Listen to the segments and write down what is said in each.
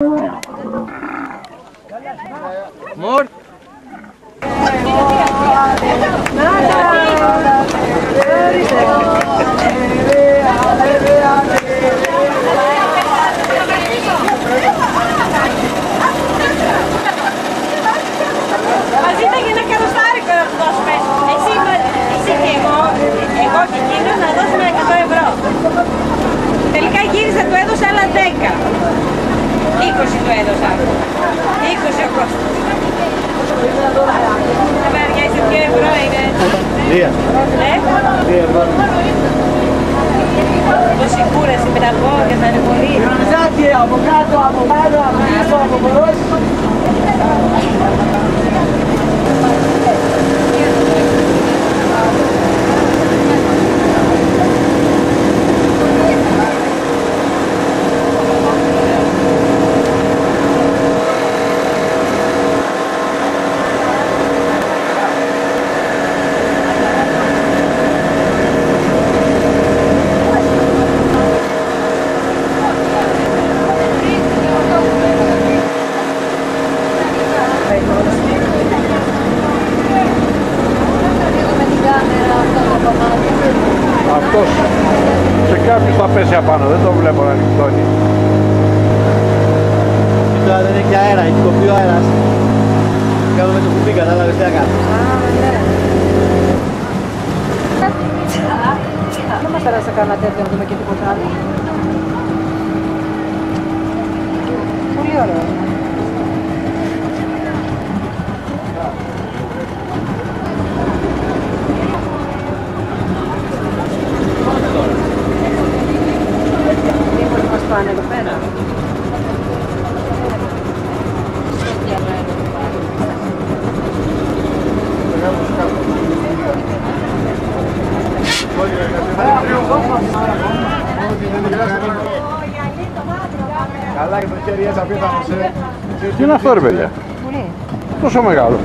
Μουρ. Μαζί ήταν για ένα καροστάρικο να του δώσουμε. Εσύ και εγώ και εκείνος να δώσουμε 100 ευρώ. Τελικά γύρισα, του έδωσα άλλα 10. 20 του έδωσα. 20 ο Κώστας. Τα βαριά σε 2 ευρώ είναι. 2. 2 ευρώ. Τόση κούραση με τα πόδια, τα ρεπορία. Ροζάκι από κάτω, από πάνω, από πίσω, από μπρος. Αυτός σε κάποιους θα πέσει απάνω, δεν το βλέπω να νυχτώνει. Και τώρα δεν έχει αέρα, έχει κοπεί ο αέρας. Κάνουμε το κουμπί, κατάλαβες τι έκανε. Δεν μας αρέσει να κάνουμε τέτοιο να δούμε και τίποτα άλλο. Πολύ ωραίο. Μήπως μας πάνε εδώ πέρα. Καλά και το χέρι έτσι απίθανος. Τι είναι αυτό ρε παιδιά? Πολύ. Τόσο μεγάλο.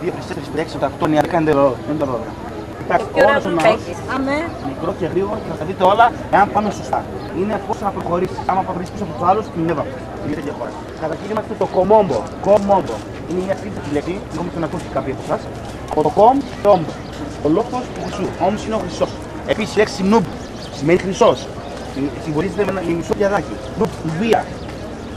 Δύο, 3, 4, 5, 6, 7, 8, 9, 10, 11, 12. Όσο μικρό και γρήγορο και θα τα δείτε όλα εάν πάμε σωστά. Είναι πώς θα προχωρήσεις. Άμα προχωρήσεις πίσω από τους άλλους, κινδυνεύαμε. Είναι τέτοια χώρα. Κατά κύριο είμαστε το κομόμπο. Κομόμπο. Είναι μια τρίτη λέξη, δεν έχω να ακούσει κάποιοι από εσάς. Από το κομ και όμπο. Ο λόγος του χρυσού. Όμως είναι ο χρυσός. Επίσης η λέξη νουμπ σημαίνει χρυσός. Συμβολίζεται με ένα μισό διαδάκι. Νουμπ, βία.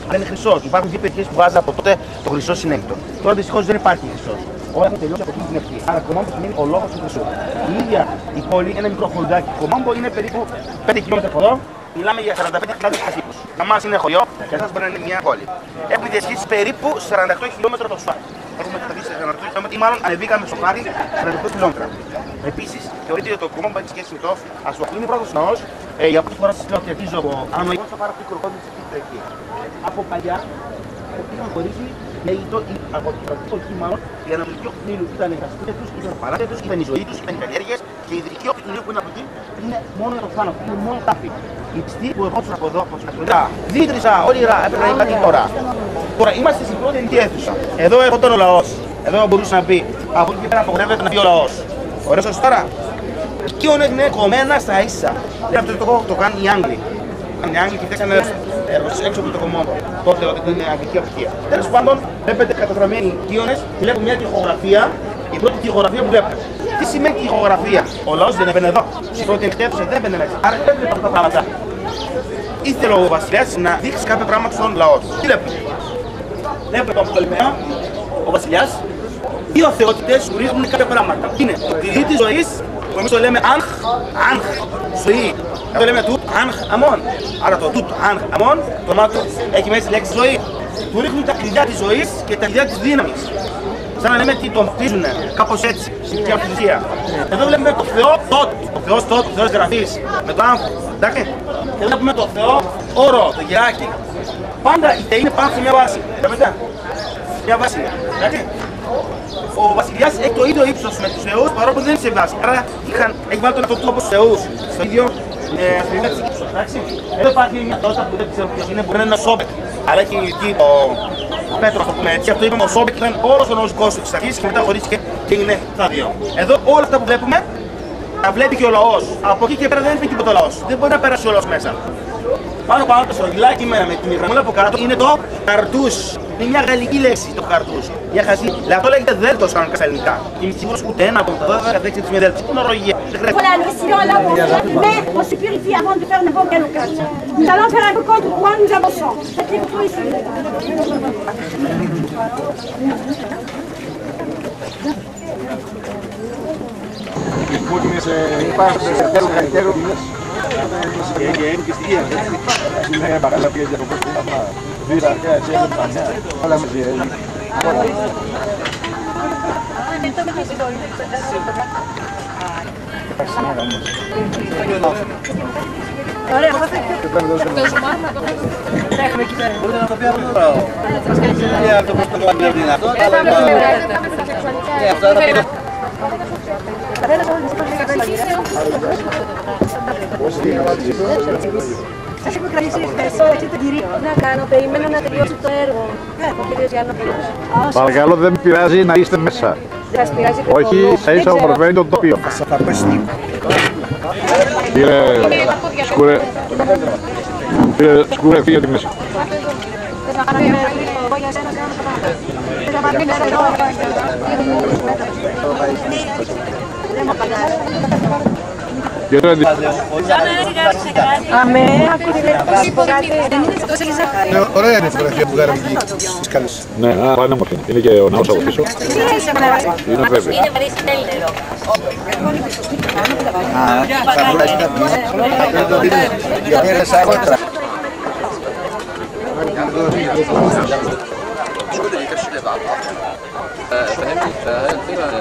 Δεν είναι χρυσός. Υπάρχουν δύο περιοχές που βάζουν από τότε το χρυσό συνέκτο. Τώρα δυστυχώς δεν υπάρχει χρυσός. Όλα έχουν τελειώσει από αυτή την ευχή. Άρα κομμάμπο σημαίνει ο λόγος του χρυσού. Η ίδια η πόλη, ένα μικρό χωριουδάκι. Κομμάμπο είναι περίπου 5 χιλιόμετρα από εδώ. Μιλάμε για 45.000 κατοίκους. Για μας είναι χωριό, για εσάς μπορεί να είναι μια πόλη. Έχουμε διασχίσει περίπου 48 χιλιόμετρα το σφάρι. Έχουμε καταδείξει 48 χιλιόμετρα ή μάλλον ανεβήκαμε στο χάρι 48 χιλιόμετρα. Επίσης, θεωρείται ότι το κομμάμπο έχει σχέση με το Ασουαχ. Είναι πρώτος ναός. Για πρώτη φορά σας λέω χαιρετίζω από άνω. Εγώ θα πάρω αυτή η κροκόδιλη σε αυτή την περιοχή. Από παλιά, πήγαν χωρίσει με από το κρατικό κείμενο η ανατολική όχθη του Νείλου ήταν η γαστρία του, ήταν η παράδεια του, ήταν η ζωή του, ήταν οι καλλιέργειες και η δυτική όχθη του Νείλου που είναι από εκεί είναι μόνο για το θάνατο, είναι μόνο τάφη. Οι πιστοί που ερχόντουσαν από εδώ, από την Ατολικά, δίτρυσα, όνειρα, έπρεπε να υπάρχει τώρα. Τώρα είμαστε στην πρώτη ελληνική αίθουσα. Εδώ έρχονταν ο λαός. Εδώ μπορούσε να πει από εκεί πέρα απογορεύεται να πει ο λαός. Ωραίος ως τώρα. Και είναι κομμένα στα ίσα. Αυτό το κάνουν οι Άγγλοι. Οι Άγγλοι και φτιάξαν έξω από το κομμόντο. Τότε ότι είναι αγγλική αποτυχία. Τέλος πάντων, βλέπετε καταγραμμένοι οικείονες και βλέπουμε μια τοιχογραφία. Η πρώτη τοιχογραφία που βλέπετε. Τι σημαίνει τοιχογραφία? Ο λαός δεν έμπαινε εδώ. Στην πρώτη αίθουσα δεν έμπαινε μέσα. Άρα δεν έβλεπε αυτά τα πράγματα. Ήθελε ο βασιλιάς να δείξει κάποια πράγματα στον λαό του. Τι βλέπετε? Βλέπετε τον Πτολεμαίο, ο βασιλιάς, δύο θεότητες που ρίχνουν κάποια πράγματα. Είναι τη γη της ζωής, που εμείς το λέμε Αγχ, ζωή. Αυτό λέμε Τουτ, Αγχ, Αμών. Άρα το Τουτ, Αγχ, Αμών, το μάτι του έχει μέσα τη λέξη ζωή. Του ρίχνουν τα κλειδιά της ζωής και τα κλειδιά της δύναμης. Σαν να λέμε τι τον χτίζουνε, κάπως έτσι, στην αυτοθυσία. Εδώ βλέπουμε το Θεό Τότ, ο Θεός Τότ, ο Θεός Γραφής, με το Άγχο. Εντάξει. Και βλέπουμε το Θεό Όρο, το γεράκι. Πάντα οι θεοί είναι πάνω σε μια βάση. Βλέπετε. Μια βάση. Εντάξει. Ο βασιλιάς έχει το ίδιο ύψος με τους θεούς παρόλο που δεν είναι σε βάση. Άρα έχει βάλει τον αυτό όπως τους θεούς. Στο ίδιο αστυνομία της ύψος. Εδώ υπάρχει μια τόσα που δεν ξέρω ποιος είναι, μπορεί να είναι ο Σόμπεκ. Αλλά έχει εκεί το Πέτρο, το πούμε έτσι. Αυτό είπαμε ο Σόμπεκ ήταν όλος ο νοζικός του της αρχής και μετά χωρίστηκε και είναι τα δύο. Εδώ όλα αυτά που βλέπουμε τα βλέπει και ο λαός. Από εκεί και πέρα δεν έχει τίποτα ο λαός. Δεν μπορεί να περάσει ο λαός μέσα. Πάνω το στρογγυλάκι με την γραμμούλα από κάτω είναι το καρτούς. Είναι μια γαλλική λέξη το καρτούς. Για χαζί. Δηλαδή αυτό λέγεται δέλτος κανονικά στα ελληνικά. Και είμαι σίγουρος ούτε ένα από τα 12 δεν ξέρει τι είναι δέλτος. Είναι ορολογία. Voilà, nous essayons là, mais on se purifie avant de faire n'importe quel cas. Nous allons faire un peu contre moi, nous avançons. Faites les photos ici. Πούτινες υπάρχουν σε χαρτέρου. Είναι παράλληλα πια διακοπές που είναι βίρα και έτσι όλα μαζί. Ωραία, Έχουμε εκεί πέρα. Μπορείτε να το πει από τώρα. Αυτό πώς το κάνει από την αυτό. Σας έχω κρατήσει ευχαριστώ έτσι τον κυρίο. να κάνω, περίμενα να τελειώσει το έργο. Ο κύριος Γιάννοπουλος. Παρακαλώ, δεν πειράζει να είστε μέσα. Δεν σας πειράζει καθόλου. Όχι, θα ίσα ομορφαίνει το τοπίο. Κύριε Σκούρε, φύγε τη μέση. Αμέ, ακούστε να πω κάτι. Ωραία είναι η φωτογραφία που κάναμε εκεί στις Σκάλες. Ναι, πάνε όμορφη. Είναι και ο ναός από πίσω. Είναι βέβαια. Είναι βαρύς τέλειο. Θα βουλάζει να πεις. Γιατί είναι σαν κόντρα. فهمني فهل الفكرة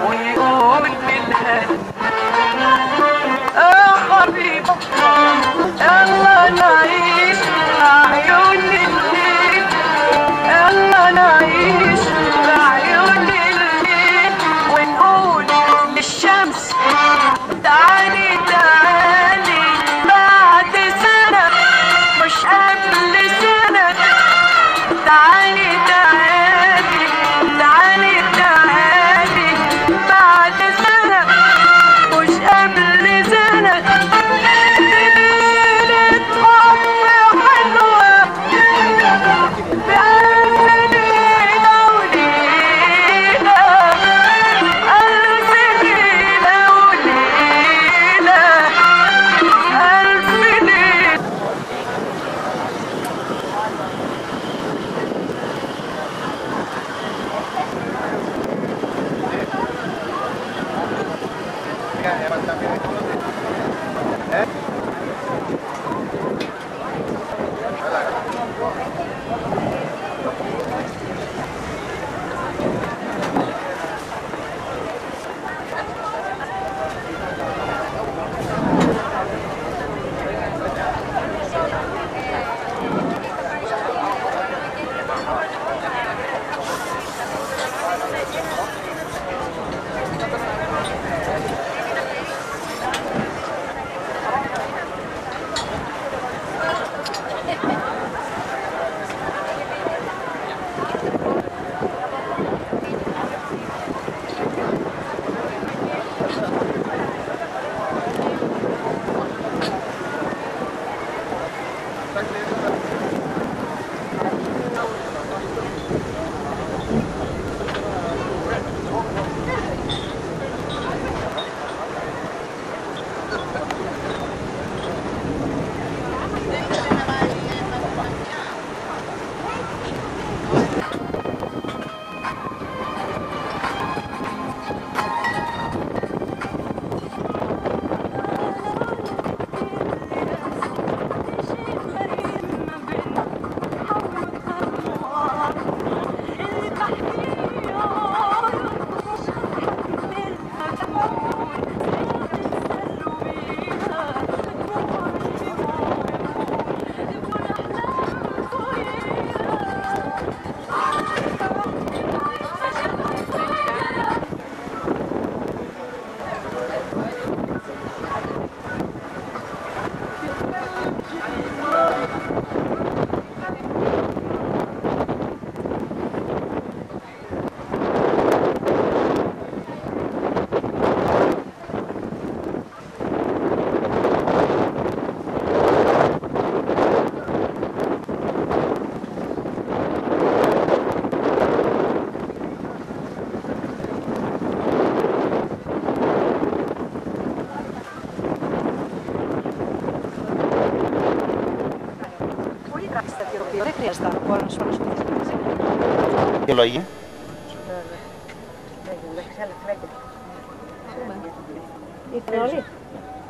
ويقول بالهدى حبيبي يلا نعيش بعيون الليل يلا نعيش بعيون الليل ونقول للشمس تعالي تعالي بعد سنة مش قبل سنة تعالي تعالي تعالي تعالي بعد سنة مش قبل سنة ليلة حب حلوة بألف ليلة وليلة ألف ليلة وليلة ألف ليلة. Δεν χρειάζεται να μπορώ να σου παρασχολήσω. Και λόγοι.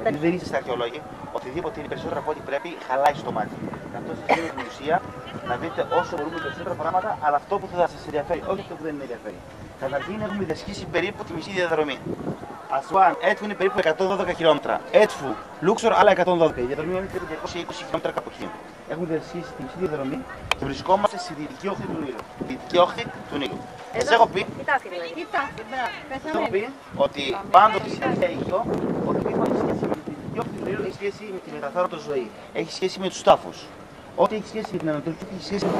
Επειδή δεν είστε αρχαιολόγοι, οτιδήποτε είναι περισσότερο από ό,τι πρέπει χαλάει στο μάτι. Αυτό σας δίνει την ουσία να δείτε όσο μπορούμε περισσότερα πράγματα, αλλά αυτό που θα σας ενδιαφέρει, όχι αυτό που δεν ενδιαφέρει. Καταρχήν έχουμε διασχίσει περίπου τη μισή διαδρομή. Ασουάν, Έτφου είναι περίπου 112 χιλιόμετρα. Έτφου, Λούξορ, άλλα 112. Η διαδρομή είναι περίπου 220 χιλιόμετρα από εκεί. Έχουμε διασχίσει τη μισή διαδρομή και βρισκόμαστε στη δυτική όχθη του Νείλου. Δυτική όχθη του Νείλου. Σας έχω πει ότι πάντοτε στην αρχαία Αίγυπτο, ότι υπάρχει σχέση με τη δυτική όχθη του Νείλου, έχει σχέση με τη μεταθάνατο ζωή. Έχει σχέση με τους τάφους. Ό,τι έχει σχέση με την Ανατολική έχει σχέση με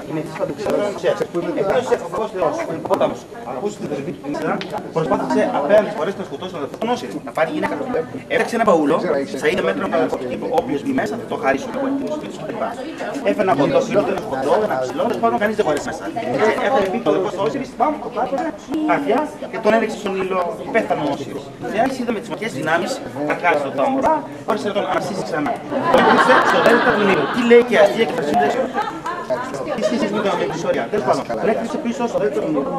είναι της παντοξιάδας που είναι ο φαγός θεός, ο υπόταμος, ακούσει τη δεσμή του Ινσίδα, προσπάθησε απέναντι φορές να σκοτώσει τον αδερφό Νόσιρ, να πάρει γυναίκα του. Έταξε ένα παούλο, θα είναι μέτρο με αδερφό του τύπου, όποιος μπει μέσα θα το χαρίσουν από την σπίτι του κτλ. Έφερε από το σύλλογο, ένα σκοτώ, ένα ψηλό, πάνω κανείς δεν χωρέσει μέσα. Έφερε πει το αδερφό Νόσιρ, πάνω το πάτωνε, άδεια και τον έδειξε στον ήλιο πέθανο Νόσιρ. Διάρκεια είδε με τις ματιές δυνάμεις, τα κάτσε το τάμορα, όρισε να τον αναστήσει ξανά. Τον έδειξε στο δέλτα του Νείλου. Τι λέει και αστεία και θα συνδέσει. Εσείς μην κάνουμε επεισόδια. Τέλος πάντων, τρέχεις πίσω στο δεύτερο μήνυμα.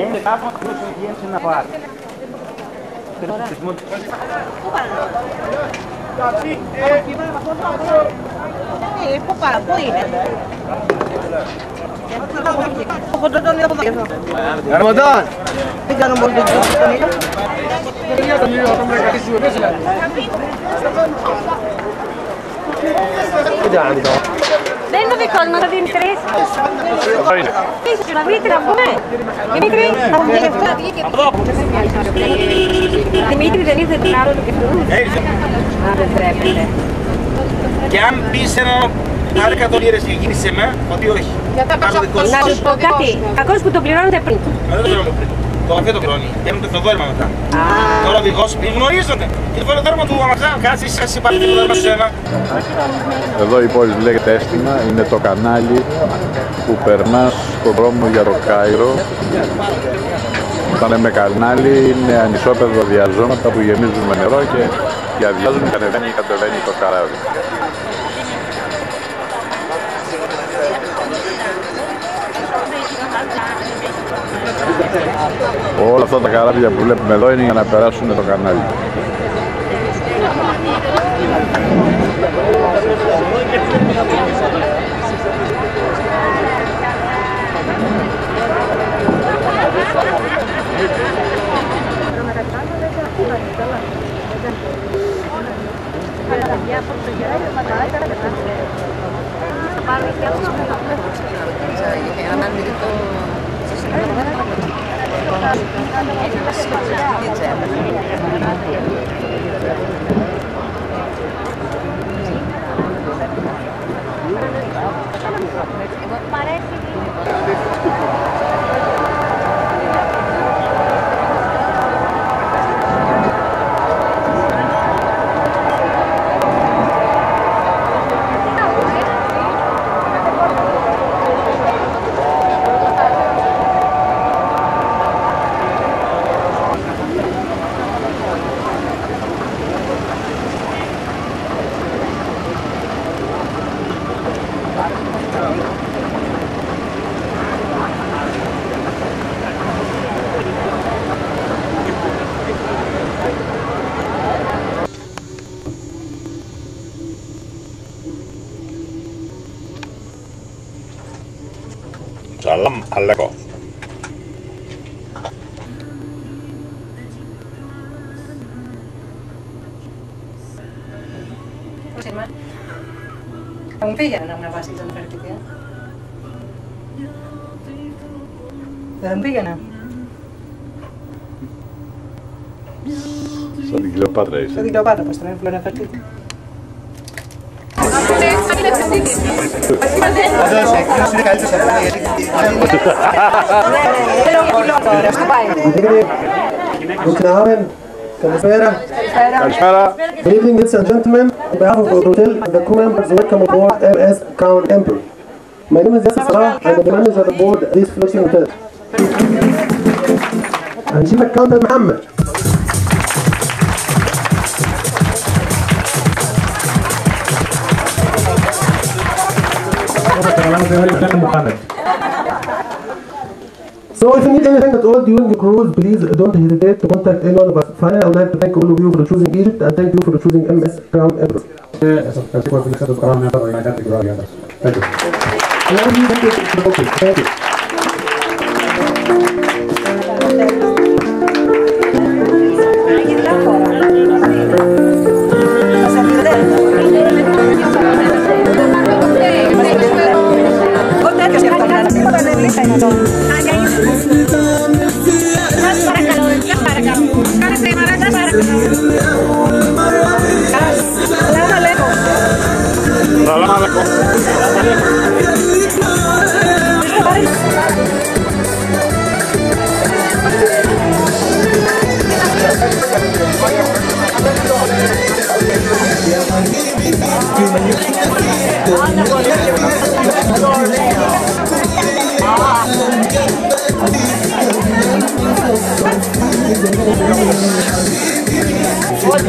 Είναι κάπου που γίνει σε ένα πάρει. Πού πάει, πού είναι. Ραμαντάν! Δεν κάνω μόνο Δεν είναι ο δικός μας ο Δημήτρης. Πίσω, να Δημήτρη, να πούμε. Δημήτρη, Δημήτρη, δεν ήρθε την άλλο του και αυτού. Α, δεν τρέπεται. Και αν πεις ένα άρικα το λίρες και γίνεις σε μένα, ότι όχι. Να σου πω κάτι. Κακώς που το πληρώνετε πριν. Δεν το πληρώνω πριν. Το καφέ το πληρώνει. Παίρνουν το δόρυμα μετά. Τώρα ο οδηγός γνωρίζονται. Και το δόρυμα του αμαξά. Κάτσε εσύ υπάρχει το δόρυμα σε ένα. Εδώ η πόλη λέγεται Έστινα, είναι το κανάλι που περνάς στον δρόμο για το Κάιρο. Όταν με κανάλι είναι ανισόπεδο διαζώματα που γεμίζουν με νερό και αδειάζουν και κατεβαίνει το καράβι. Όλα αυτά τα καράβια που βλέπουμε εδώ είναι για να περάσουν το κανάλι. Salam alaikum. Θα μου πήγαινε να με βάσει τον φερτική. Δεν μου πήγαινε. Σαν την Κλεοπάτρα είσαι. Σαν την Κλεοπάτρα, πως τον έφυγε να φερτική. Guten Abend. Καλησπέρα. Good evening, ladies and gentlemen. On behalf of the hotel, the crew members welcome aboard MS Crown Emperor. My name is Yasser Salah. I'm the manager aboard this floating hotel. هنجيب الكاونتر محمد. So if you need anything at all during the cruise, please don't hesitate to contact any one of us. Finally, I would like to thank all of you for choosing Egypt and thank you for choosing MS Crown Emperor. Thank you. Thank you. What?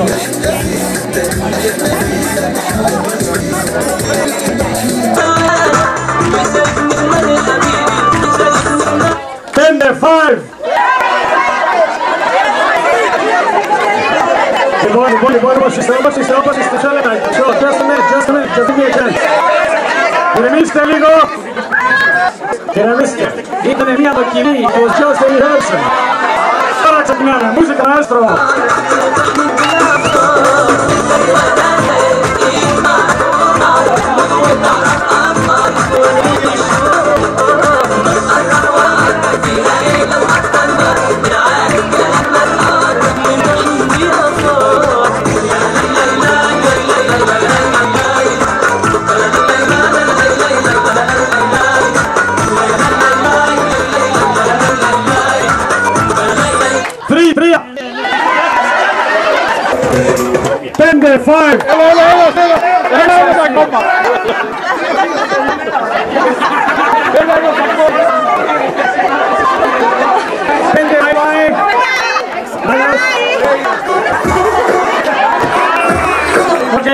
Ηρεμήστε λίγο. Ηρεμήστε. Ήτανε μια δοκιμή. Ο Joe σε rehearsal. Τώρα ξεκινάμε. Μουσικά, μαέστρο. Πέντε, 5. Έλα ακόμα. Πέντε, 5. Οκ,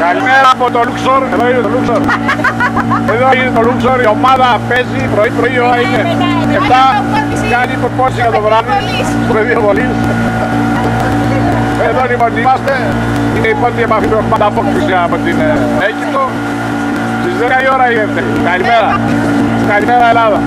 Καλημέρα από το Λούξορ, εδώ είναι το Λούξορ. Εδώ είναι το Λούξορ, η ομάδα παίζει, πρωί ώρα είναι 7, κάνει προπόνηση για το βράδυ, στο δύο βολής. Εδώ λοιπόν είμαστε, είναι η πρώτη επαφή που έχουμε ανταπόκριση από την Αίγυπτο. Στις 10 η ώρα γίνεται. Καλημέρα. Καλημέρα Ελλάδα.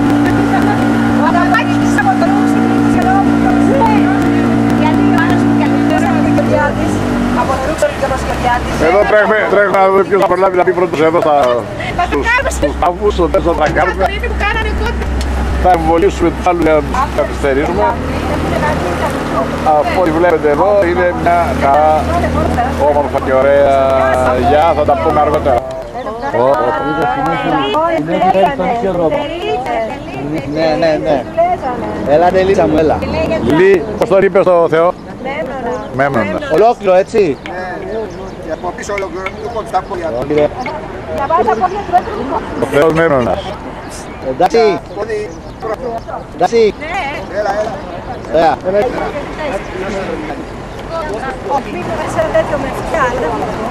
Εδώ τρέχουμε να δούμε ποιος θα προλάβει να πει πρώτος εδώ στους τάφους, στο τέσσερα θα κάνουμε. Θα εμβολήσουμε τους άλλους για να τους καθυστερήσουμε. Από ό,τι βλέπετε εδώ είναι μια χαρά όμορφα και ωραία. Γεια, θα τα πούμε αργότερα. Ναι. Έλα, Λίτσα μου, έλα. Λί, πώς τον είπε στο Θεό? Μέμνονας. Ολόκληρο, έτσι. Και από πίσω ολοκληρωτικό στα πόδια. Ο Θεός Μέμνονας. Εντάξει. Εντάξει. Έλα. Ο Πίκο δεν ξέρω τέτοιο με φτιά, αλλά δεν μπορώ.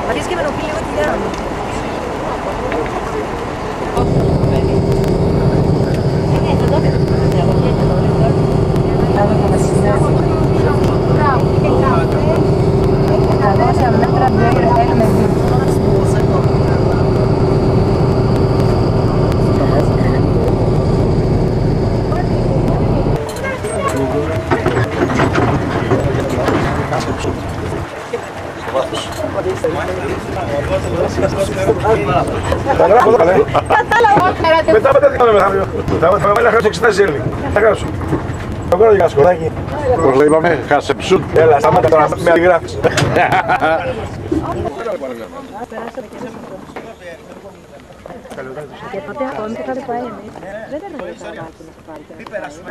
Αρχίζει και με νοπεί λίγο τη γράμμα. Τα γράφω τώρα. Μετά τι κάνω μεθαύριο. Θα βάλω να εξετάσει Έλληνη. Θα γράψω. Θα κάνω για σκοράκι. Πώς το είπαμε, Χασεψούν. Έλα, σταμάτα τώρα με αντιγράφεις. Και ποτέ ακόμη το είχατε πάει εμείς. Δεν ήταν το καραβάκι να το πάρει.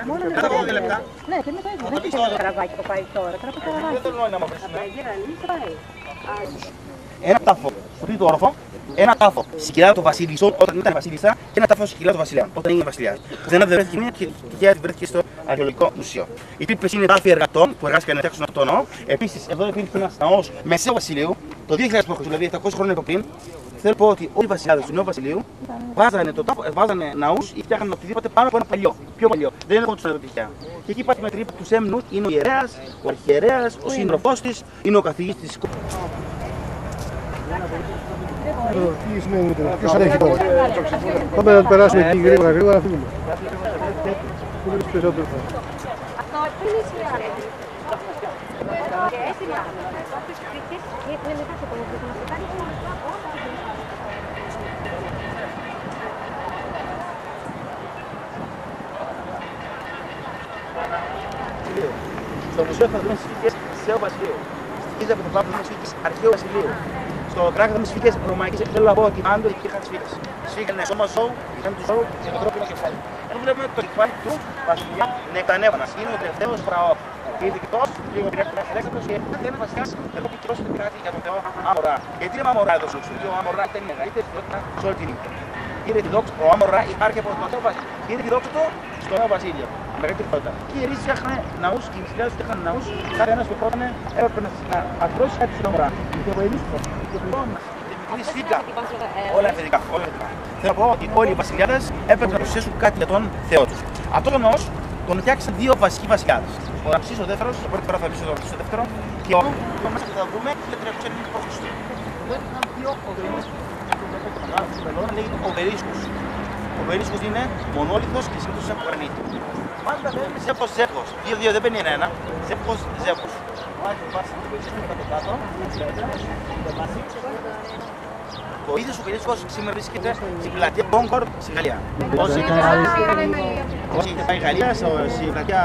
Μόνο το καραβάκι. Ναι, και μετά δεν ήταν το καραβάκι που πάει τώρα. Τώρα το καραβάκι. Ένα τάφο στο τρίτο όροφο, ένα τάφο στην κοιλάδα του Βασίλισσον όταν ήταν Βασίλισσα και ένα τάφο στην κοιλάδα του Βασιλιά όταν έγινε Βασιλιάς. Δεν βρέθηκε μία και βρέθηκε στο Αρχαιολογικό Μουσείο. Οι τρύπες είναι τάφοι εργατών που εργάστηκαν να φτιάξουν αυτό το ναό. Επίσης, εδώ υπήρχε ένας ναός Μεσαίου Βασιλείου το 2000 π.Χ., δηλαδή 700 χρόνια πριν. Θέλω να πω ότι όλοι οι βασιλιάδες του Νέου Βασιλείου βάζανε ναούς ή φτιάχναν οτιδήποτε πάνω από ένα παλιό. Πιο παλιό. Δεν έρχονταν στο τυχαία. Και εκεί υπάρχει με τρύπα του έμνους, είναι ο ιερέας, ο αρχιερέας, ο σύντροφός της, είναι ο καθηγητής της. Τι σημαίνει τώρα, ποιος ανέχει τώρα. Πάμε να περάσουμε εκεί γρήγορα να φύγουμε. Πού βρίσκεις περισσότερο θα. Στο μουσείο θα δούμε σφίγγες Μεσαίου Βασιλείου. Σφίγγες από το Πάπλο είναι σφίγγες Αρχαίου Βασιλείου. Στο κράκ θα δούμε σφίγγες Ρωμαϊκές. Θέλω να πω ότι πάντοτε υπήρχαν σφίγγες. Σφίγγανε σώμα ζώου, είχαν του ζώου και το τρόπινο κεφάλι. Εδώ βλέπουμε το κεφάλι του Βασιλιά Νεκτανέβανας. Είναι ο τελευταίος φραό. Είναι δικτός, λίγο πειράξιμος και ένα βασιλιάς εδώ που κυρώσει το πειράτη για τον Θεό Αμορά. Γιατί είναι Αμορά εδώ στο γιατί ο Αμορά ήταν η μεγαλύτερη θεότητα σε όλη την Αίγυπτο. Ο Αμορά υπάρχει από το Θεό Βασίλειο. Είναι διδόξωτο στο Νέο Βασίλειο. Μεγαλύτερη θεότητα. Και οι ιερείς φτιάχναν ναούς και οι βασιλιάδες φτιάχναν ναούς. Κάθε ένας που πρώτανε έπρεπε να ακρώσει κάτι στον Αμορά. Και ο Ελίσπος και ο Πληρώνας. Είναι σφίγγα. Όλα εφεδικά. Θέλω να πω ότι όλοι οι βασιλιάδες έπρεπε να προσθέσουν κάτι για τον Θεό τους. Αυτό το ναός τον φτιάξαν δύο βασικοί βασιλιάδες. Ο Ραμσής ο δεύτερος, την πρώτη φορά θα μιλήσω το Ραμσής ο δεύτερο, και ο Ραμσής που θα δούμε 1390 π.Χ. Ήταν δύο οδρυμείς του λέγεται Οβερίσκος. Ο Οβερίσκος είναι μονόλιθος και σύντος από γρανίτη. Πάντα θέλουμε Ζεύκος Ζεύκος. 2-2 δεν μπαίνει ένα. Ζεύκος Ζεύκος. Ο ίδιος ο Οβερίσκος σήμερα βρίσκεται στην πλατεία Κόγκορντ στη Γαλλία. Όσοι έχετε πάει Γαλλία, στην πλατεία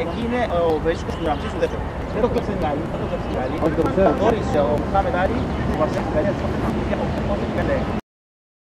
εκεί είναι ο Οβερίσκος του Ραμσής του δεύτερου. Δεν το ξέρει Γάλλοι, δεν το ξέρει Γάλλοι. Ο Δόρης, ο Μοχάμεντ Άλλη, ο βασιλιάς της Γαλλίας,